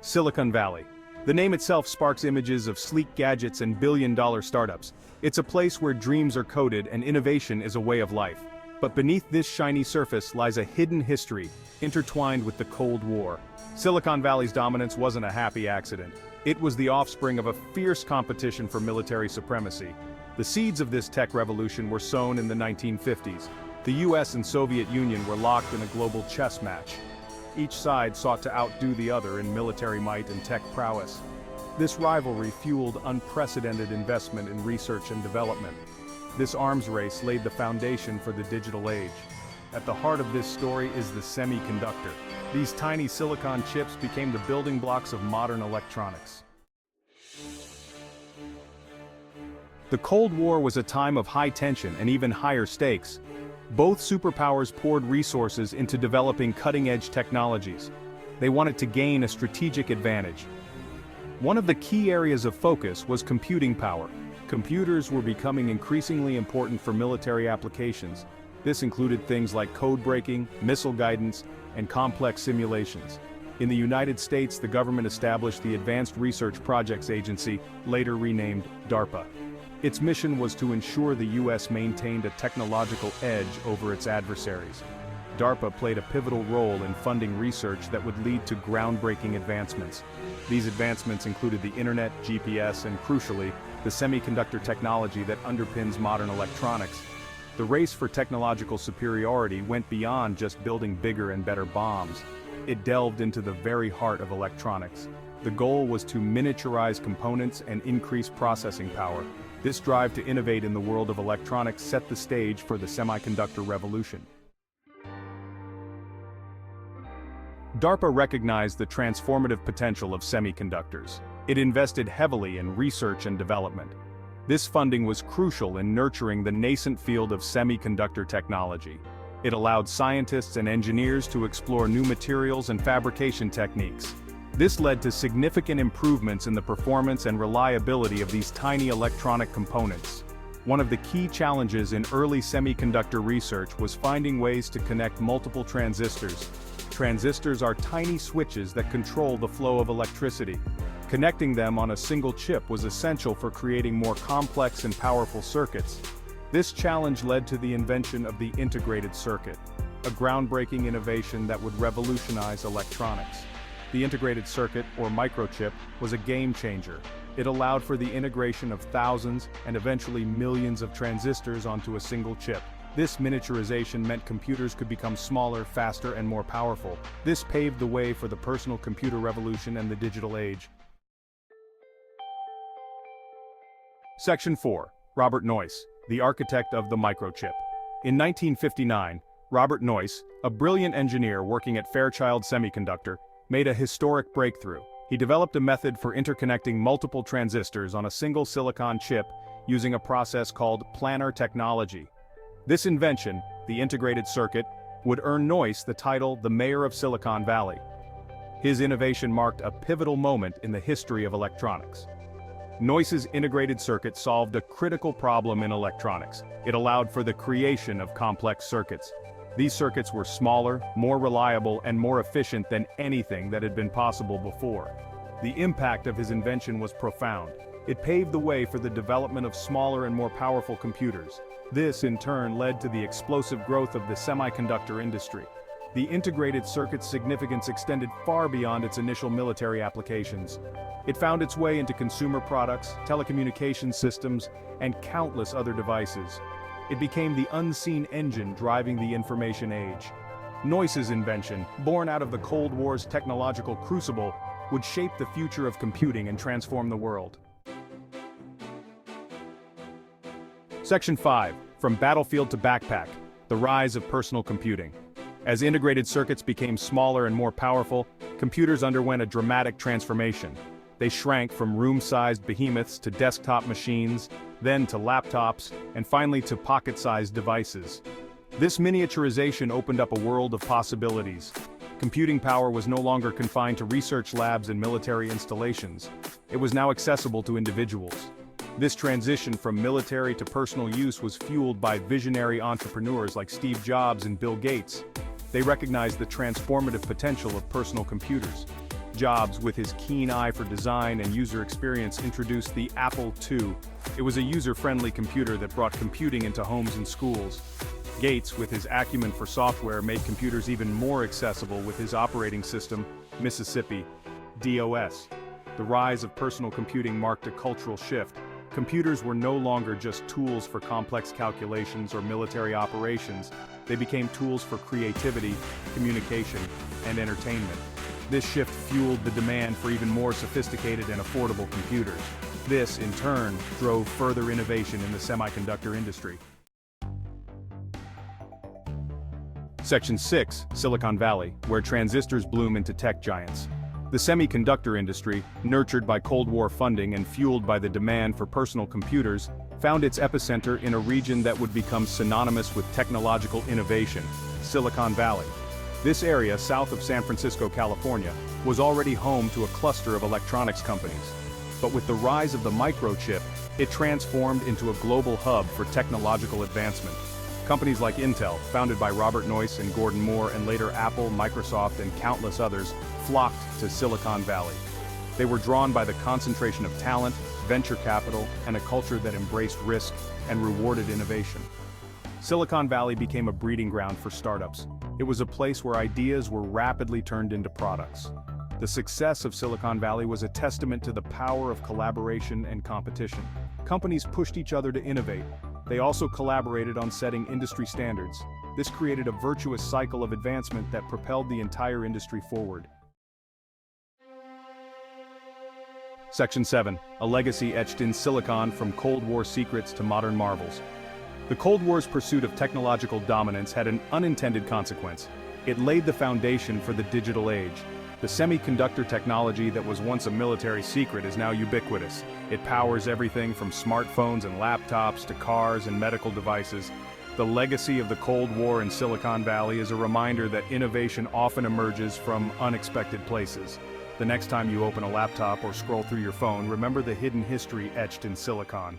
Silicon Valley. The name itself sparks images of sleek gadgets and billion-dollar startups. It's a place where dreams are coded and innovation is a way of life. But beneath this shiny surface lies a hidden history, intertwined with the Cold War. Silicon Valley's dominance wasn't a happy accident. It was the offspring of a fierce competition for military supremacy. The seeds of this tech revolution were sown in the 1950s. The US and Soviet Union were locked in a global chess match. Each side sought to outdo the other in military might and tech prowess. This rivalry fueled unprecedented investment in research and development. This arms race laid the foundation for the digital age. At the heart of this story is the semiconductor. These tiny silicon chips became the building blocks of modern electronics. The Cold War was a time of high tension and even higher stakes. Both superpowers poured resources into developing cutting-edge technologies. They wanted to gain a strategic advantage. One of the key areas of focus was computing power. Computers were becoming increasingly important for military applications. This included things like code breaking, missile guidance, and complex simulations. In the United States, the government established the Advanced Research Projects Agency, later renamed DARPA. Its mission was to ensure the U.S. maintained a technological edge over its adversaries. DARPA played a pivotal role in funding research that would lead to groundbreaking advancements. These advancements included the internet, GPS, and crucially, the semiconductor technology that underpins modern electronics. The race for technological superiority went beyond just building bigger and better bombs. It delved into the very heart of electronics. The goal was to miniaturize components and increase processing power. This drive to innovate in the world of electronics set the stage for the semiconductor revolution. DARPA recognized the transformative potential of semiconductors. It invested heavily in research and development. This funding was crucial in nurturing the nascent field of semiconductor technology. It allowed scientists and engineers to explore new materials and fabrication techniques. This led to significant improvements in the performance and reliability of these tiny electronic components. One of the key challenges in early semiconductor research was finding ways to connect multiple transistors. Transistors are tiny switches that control the flow of electricity. Connecting them on a single chip was essential for creating more complex and powerful circuits. This challenge led to the invention of the integrated circuit, a groundbreaking innovation that would revolutionize electronics. The integrated circuit, or microchip, was a game-changer. It allowed for the integration of thousands and eventually millions of transistors onto a single chip. This miniaturization meant computers could become smaller, faster, and more powerful. This paved the way for the personal computer revolution and the digital age. Section 4. Robert Noyce, the architect of the microchip. In 1959, Robert Noyce, a brilliant engineer working at Fairchild Semiconductor, made a historic breakthrough. He developed a method for interconnecting multiple transistors on a single silicon chip using a process called planar technology. This invention, the integrated circuit, would earn Noyce the title the Mayor of Silicon Valley. His innovation marked a pivotal moment in the history of electronics. Noyce's integrated circuit solved a critical problem in electronics. It allowed for the creation of complex circuits. These circuits were smaller, more reliable, and more efficient than anything that had been possible before. The impact of his invention was profound. It paved the way for the development of smaller and more powerful computers. This, in turn, led to the explosive growth of the semiconductor industry. The integrated circuit's significance extended far beyond its initial military applications. It found its way into consumer products, telecommunications systems, and countless other devices. It became the unseen engine driving the information age. Noyce's invention, born out of the Cold War's technological crucible, would shape the future of computing and transform the world. Section 5. From battlefield to backpack, the rise of personal computing. As integrated circuits became smaller and more powerful, computers underwent a dramatic transformation. They shrank from room-sized behemoths to desktop machines, then to laptops, and finally to pocket-sized devices. This miniaturization opened up a world of possibilities. Computing power was no longer confined to research labs and military installations. It was now accessible to individuals. This transition from military to personal use was fueled by visionary entrepreneurs like Steve Jobs and Bill Gates. They recognized the transformative potential of personal computers. Jobs, with his keen eye for design and user experience, introduced the Apple II. It was a user-friendly computer that brought computing into homes and schools. Gates, with his acumen for software, made computers even more accessible with his operating system, Mississippi, DOS. The rise of personal computing marked a cultural shift. Computers were no longer just tools for complex calculations or military operations. They became tools for creativity, communication, and entertainment. This shift fueled the demand for even more sophisticated and affordable computers. This, in turn, drove further innovation in the semiconductor industry. Section 6, Silicon Valley, where transistors bloom into tech giants. The semiconductor industry, nurtured by Cold War funding and fueled by the demand for personal computers, found its epicenter in a region that would become synonymous with technological innovation, Silicon Valley. This area, south of San Francisco, California, was already home to a cluster of electronics companies. But with the rise of the microchip, it transformed into a global hub for technological advancement. Companies like Intel, founded by Robert Noyce and Gordon Moore, and later Apple, Microsoft, and countless others, flocked to Silicon Valley. They were drawn by the concentration of talent, venture capital, and a culture that embraced risk and rewarded innovation. Silicon Valley became a breeding ground for startups. It was a place where ideas were rapidly turned into products. The success of Silicon Valley was a testament to the power of collaboration and competition. Companies pushed each other to innovate. They also collaborated on setting industry standards. This created a virtuous cycle of advancement that propelled the entire industry forward. Section 7, a legacy etched in silicon from Cold War secrets to modern marvels. The Cold War's pursuit of technological dominance had an unintended consequence. It laid the foundation for the digital age. The semiconductor technology that was once a military secret is now ubiquitous. It powers everything from smartphones and laptops to cars and medical devices. The legacy of the Cold War in Silicon Valley is a reminder that innovation often emerges from unexpected places. The next time you open a laptop or scroll through your phone, remember the hidden history etched in silicon.